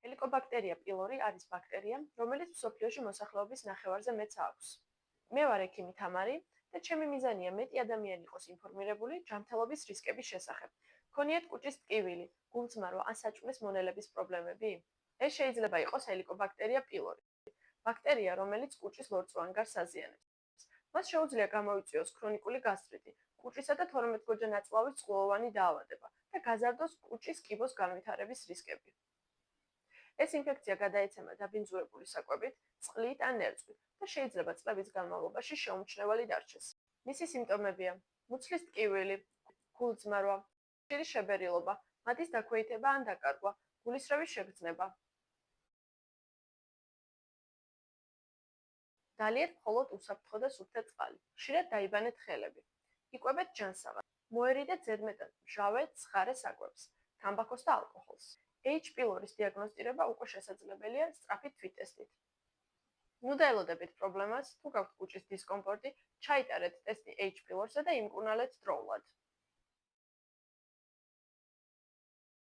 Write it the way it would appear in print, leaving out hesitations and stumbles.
ჰელიკობაქტერია პილორი არის ბაქტერია, რომელიც მსოფლიოში მოსახლეობის ნახევარზე მეც აქვს. მე ვარ ექიმი თამარი და ჩემი მიზანია მეტი ადამიანი იყოს ინფორმირებული ჯანმრთელობის რისკების შესახებ. გქონიათ კუჭის ტკივილი, გულწმარვა ან საჭმლის მონელების პრობლემები? ეს შეიძლება იყოს ჰელიკობაქტერია პილორი. ბაქტერია, რომელიც კუჭის ლორწოვან გარს აზიანებს. მას შეუძლია გამოიწვიოს ქრონიკული გასტრიტი, კუჭისა და 12-გოჯა ნაწლავის წყლოვანი დაავადება და გაზარდოს კუჭის კიბოს განვითარების რისკები. ეს ინფექცია გადაეცემა დაბინძურებული საკვებით, წყლით ან ნერწყვით და შეიძლება წლების განმავლობაში შეუმჩნეველი დარჩეს. მისი სიმპტომებია: მუცლის ტკივილი, გულწმარვა, ხშირი შებერილობა, მათის დაქვეითება ან დაკარგვა, გულისრევის შეგრძნება. დალიეთ მხოლოდ უსაფრთხო და სუფთა წყალი. ხშირად დაიბანეთ ხელები. იკვებეთ ჯანსაღად. მოერიდეთ ზედმეტად მჟავე, ცხარე საკვებს, თამბაქოს და ალკოჰოლს. H. პილორის დიაგნოსტირება უკვე შესაძლებელია სწრაფი თვითტესტით. ნუ დაელოდებით პრობლემას, თუ გაქვთ კუჭის დისკომფორტი, ჩაიტარეთ ტესტი H. პილორსა და იმკურნალეთ დროულად.